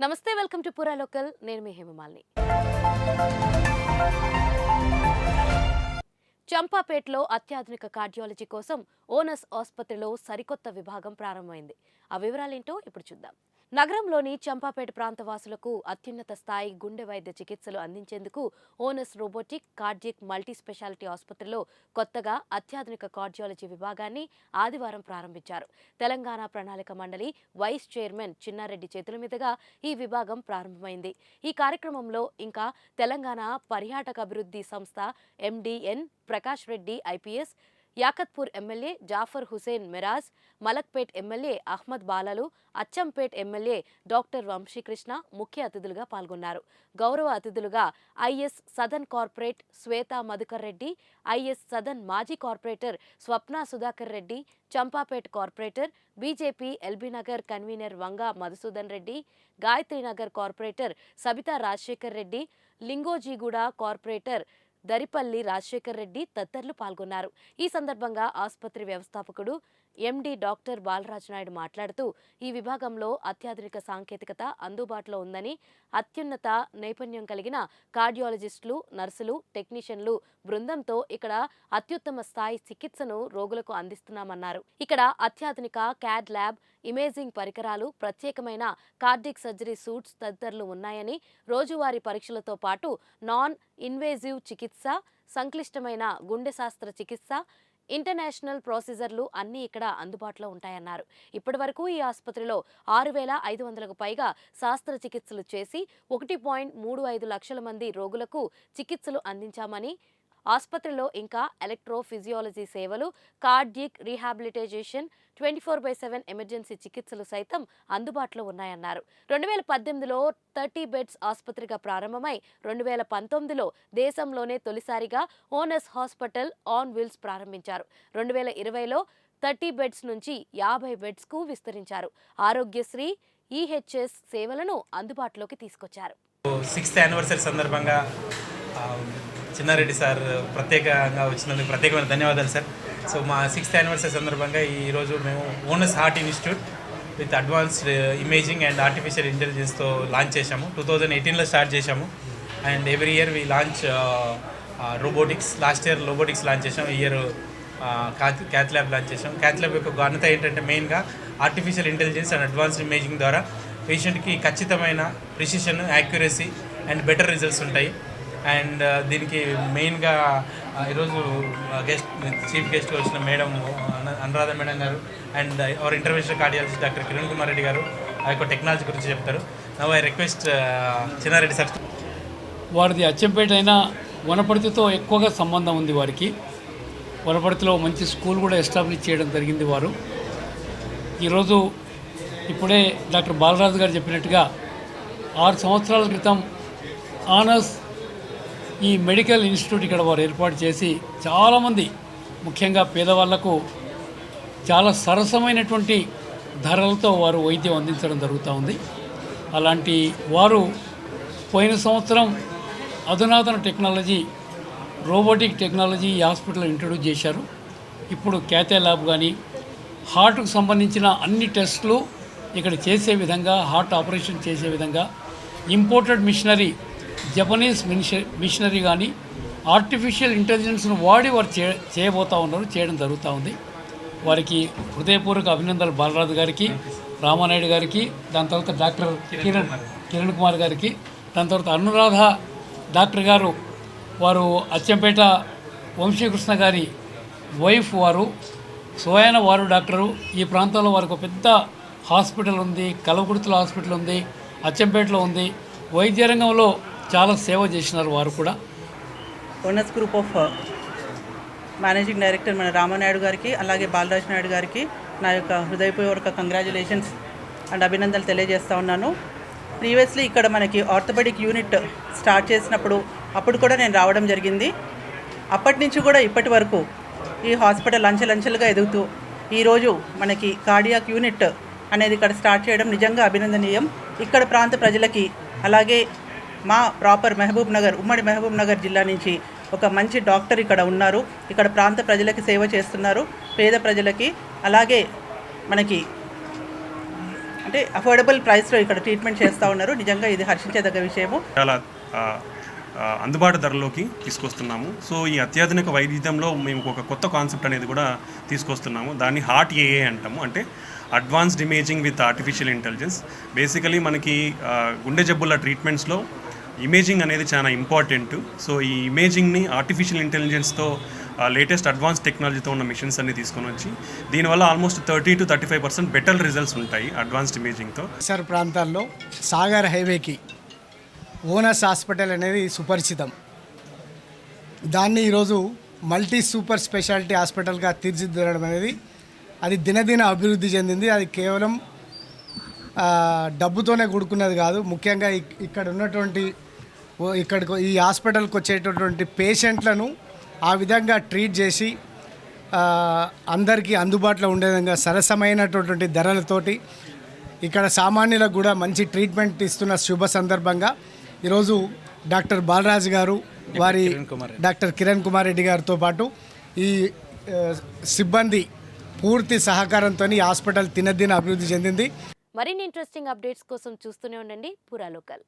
నమస్తే, welcome to పురా local. నేను మీ హేమమాలిని. చంపాపేటలో అత్యాధునిక కార్డియాలజీ కోసం ఓనస్ ఆసుపత్రిలో సరికొత్త విభాగం ప్రారంభమైంది. ఆ వివరాలేంటో ఇప్పుడు చూద్దాం. నగరంలోని చంపాపేట ప్రాంత వాసులకు అత్యున్నత స్థాయి గుండె వైద్య చికిత్సలు అందించేందుకు onus robotic cardiac multi speciality ఆసుపత్రిలో కొత్తగా అత్యాధునిక కార్డియాలజీ విభాగాన్ని ఆదివారం ప్రారంభించారు. తెలంగాణ ప్రణాళిక మండలి వైస్ చైర్మన్ చిన్నారెడ్డి చేతుల మీదుగా ఈ విభాగం ప్రారంభమైంది. ఈ కార్యక్రమంలో ఇంకా తెలంగాణ పర్యాటక అభివృద్ధి సంస్థ MDN Prakash Reddy IPS, Yakatpur MLA Jafar Hussain Miraj, Malakpet MLA Ahmed Balala, Achampet MLA doctor Vamshikrishna ముఖ్య అతిథులుగా పాల్గొన్నారు. గౌరవ అతిథులుగా IS Sadan corporate Shweta Madhukar Reddy, IS Sadan మాజీ corporator Swapna Sudhakar Reddy, Champapet corporator BJP LB Nagar convener Vanga Madhusudan Reddy, Gayatrinagar corporator Sabitha Rajasekhar Reddy, Lingojiguda corporator Daripalli Rajasekhar Reddy తదితరులు పాల్గొన్నారు. ఈ సందర్భంగా ఆసుపత్రి వ్యవస్థాపకుడు ఎండి డాక్టర్ బాలరాజు నాయుడు మాట్లాడుతూ ఈ విభాగంలో అత్యాధునిక సాంకేతికత అందుబాటులో ఉందని, అత్యున్నత నైపుణ్యం కలిగిన కార్డియాలజిస్టులు, నర్సులు, టెక్నీషియన్లు బృందంతో ఇక్కడ అత్యుత్తమ స్థాయి చికిత్సను రోగులకు అందిస్తున్నామన్నారు. ఇక్కడ అత్యాధునిక క్యాడ్ ల్యాబ్, ఇమేజింగ్ పరికరాలు, ప్రత్యేకమైన కార్డియక్ సర్జరీ సూట్స్ తదితరులు ఉన్నాయని, రోజువారీ పరీక్షలతో పాటు నాన్ ఇన్వేజివ్ చికిత్స, సంక్లిష్టమైన గుండె శాస్త్ర చికిత్స, ఇంటర్నేషనల్ ప్రొసీజర్లు అన్నీ ఇక్కడ అందుబాటులో ఉంటాయన్నారు. ఇప్పటి వరకు ఈ ఆసుపత్రిలో 6,500కు పైగా శస్త్రచికిత్సలు చేసి 1.35 లక్షల మంది రోగులకు చికిత్సలు అందించామని, ఆసుపత్రిలో ఇంకా ఎలక్ట్రోఫిజియాలజీ సేవలు, కార్డియక్ రీహాబిలిటైజేషన్, 24/7 ఎమర్జెన్సీ చికిత్సలు సైతం అందుబాటులో ఉన్నాయన్నారు. 2018లో 30 బెడ్స్ ఆసుపత్రిగా ప్రారంభమై 2019లో దేశంలోనే తొలిసారిగా ఓనస్ హాస్పిటల్ ఆన్ వీల్స్ ప్రారంభించారు. 2020లో 30 బెడ్స్ నుంచి 50 బెడ్స్కు విస్తరించారు. ఆరోగ్యశ్రీ, ఈహెచ్ఎస్ సేవలను అందుబాటులోకి తీసుకొచ్చారు. 6th యానివర్సరీ సందర్భంగా చిన్నారెడ్డి సార్ ప్రత్యేకంగా వచ్చినందుకు ప్రత్యేకమైన ధన్యవాదాలు సార్. సో మా 6th యానివర్సరీ సందర్భంగా ఈరోజు మేము Onus heart institute with advanced imaging and artificial ఇంటెలిజెన్స్తో లాంచ్ చేశాము. 2018లో స్టార్ట్ చేశాము. And every year we launch robotics. Last year robotics launch చేసాం, ఈ ఇయర్ క్యాత్ ల్యాబ్ లాంచ్ చేసాం. క్యాత్ ల్యాబ్ యొక్క ఘనత ఏంటంటే మెయిన్గా artificial intelligence and advanced imaging ద్వారా పేషెంట్కి ఖచ్చితమైన precision, accuracy and better results ఉంటాయి. అండ్ దీనికి మెయిన్గా ఈరోజు చీఫ్ గెస్ట్గా వచ్చిన మేడం అనురాధ మేడం గారు and our interventional cardiologist doctor Kiran Kumar Reddy గారు ఆ యొక్క టెక్నాలజీ గురించి చెప్తారు. Now I request Chinna Reddy sir. వారిది అచ్చంపేట అయినా వనపర్తితో ఎక్కువగా సంబంధం ఉంది వారికి. వనపర్తిలో మంచి స్కూల్ కూడా ఎస్టాబ్లిష్ చేయడం జరిగింది వారు. ఈరోజు ఇప్పుడే డాక్టర్ బాలరాజు గారు చెప్పినట్టుగా 6 సంవత్సరాల క్రితం ఆనస్ ఈ మెడికల్ ఇన్స్టిట్యూట్ ఇక్కడ వారు ఏర్పాటు చేసి చాలామంది ముఖ్యంగా పేదవాళ్లకు చాలా సరసమైనటువంటి ధరలతో వారు వైద్యం అందించడం జరుగుతూ ఉంది. అలాంటి వారు పోయిన సంవత్సరం అధునాతన టెక్నాలజీ, రోబోటిక్ టెక్నాలజీ ఈ హాస్పిటల్లో ఇంట్రొడ్యూస్ చేశారు. ఇప్పుడు క్యాథే ల్యాబ్ కానీ హార్ట్కు సంబంధించిన అన్ని టెస్టులు ఇక్కడ చేసే విధంగా, హార్ట్ ఆపరేషన్ చేసే విధంగా ఇంపోర్టెడ్ మిషనరీ, జపనీస్ మిషనరీ కానీ ఆర్టిఫిషియల్ ఇంటెలిజెన్స్ను వాడి వారు చేయబోతూ ఉన్నారు, చేయడం జరుగుతూ ఉంది. వారికి హృదయపూర్వక అభినందనలు బాలరాజు గారికి, రామానాయుడు గారికి, దాని తర్వాత డాక్టర్ కిరణ్ కుమార్ గారికి, దాని తర్వాత అనురాధ డాక్టర్ గారు, వారు అచ్చంపేట వంశీకృష్ణ గారి వైఫ్, వారు స్వయాన వారు డాక్టరు. ఈ ప్రాంతంలో వారికి ఒక పెద్ద హాస్పిటల్ ఉంది, కలవకుర్తిలో హాస్పిటల్ ఉంది, అచ్చంపేటలో ఉంది. వైద్య రంగంలో చాలా సేవ చేసినారు వారు కూడా. Onus group of managing director మన రామానాయుడు గారికి, అలాగే బాలరాజు నాయుడు గారికి నా యొక్క హృదయపూర్వక కంగ్రాచులేషన్స్ అండ్ అభినందనలు తెలియజేస్తూ ఉన్నాను. ప్రీవియస్లీ ఇక్కడ మనకి ఆర్థోపెడిక్ యూనిట్ స్టార్ట్ చేసినప్పుడు అప్పుడు కూడా నేను రావడం జరిగింది. అప్పటి నుంచి కూడా ఇప్పటి వరకు ఈ హాస్పిటల్ అంచెలంచెలుగా ఎదుగుతూ ఈరోజు మనకి కార్డియాక్ యూనిట్ అనేది ఇక్కడ స్టార్ట్ చేయడం నిజంగా అభినందనీయం. ఇక్కడ ప్రాంత ప్రజలకి, అలాగే మా ప్రాపర్ మహబూబ్ నగర్, ఉమ్మడి మహబూబ్ నగర్ జిల్లా నుంచి ఒక మంచి డాక్టర్ ఇక్కడ ఉన్నారు. ఇక్కడ ప్రాంత ప్రజలకి సేవ చేస్తున్నారు, పేద ప్రజలకి. అలాగే మనకి అంటే అఫోర్డబుల్ ప్రైస్లో ఇక్కడ ట్రీట్మెంట్ చేస్తూ ఉన్నారు. నిజంగా ఇది హర్షించదగ్గ విషయము. చాలా అందుబాటు ధరలోకి తీసుకొస్తున్నాము. సో ఈ అత్యాధునిక వైద్యంలో మేము ఒక కొత్త కాన్సెప్ట్ అనేది కూడా తీసుకొస్తున్నాము. దాన్ని హార్ట్ ఏఏ అంటాము, అంటే advanced imaging with artificial intelligence. Basically మనకి గుండె జబ్బుల ట్రీట్మెంట్స్లో ఇమేజింగ్ అనేది చాలా ఇంపార్టెంట్. సో ఈ ఇమేజింగ్ని ఆర్టిఫిషియల్ ఇంటెలిజెన్స్తో లేటెస్ట్ అడ్వాన్స్ టెక్నాలజీతో ఉన్న మిషన్స్ అన్ని తీసుకొని వచ్చి దీనివల్ల ఆల్మోస్ట్ 30 to 35% బెటర్ రిజల్ట్స్ ఉంటాయి అడ్వాన్స్డ్ ఇమేజింగ్తో. పరిసర ప్రాంతాల్లో సాగర్ హైవేకి ఓనస్ హాస్పిటల్ అనేది సుపరిచితం. దాన్ని ఈరోజు మల్టీ సూపర్ స్పెషాలిటీ హాస్పిటల్గా తీర్చిదిద్దడం అనేది అది దినదిన అభివృద్ధి చెందింది. అది కేవలం డబ్బుతోనే కూడుకున్నది కాదు. ముఖ్యంగా ఇక్కడ ఉన్నటువంటి ఇక్కడికి ఈ హాస్పిటల్కి వచ్చేటటువంటి పేషెంట్లను ఆ విధంగా ట్రీట్ చేసి అందరికీ అందుబాటులో ఉండే విధంగా సరసమైనటువంటి ధరలతోటి ఇక్కడ సామాన్యులకు కూడా మంచి ట్రీట్మెంట్ ఇస్తున్న శుభ సందర్భంగా ఈరోజు డాక్టర్ బాలరాజు గారు, వారి డాక్టర్ కిరణ్ కుమార్ రెడ్డి గారితో పాటు ఈ సిబ్బంది పూర్తి సహకారంతో ఈ హాస్పిటల్ దినదిన అభివృద్ధి చెందింది. మరిన్ని ఇంట్రెస్టింగ్ అప్డేట్స్ కోసం చూస్తూనే ఉండండి పురా లోకల్.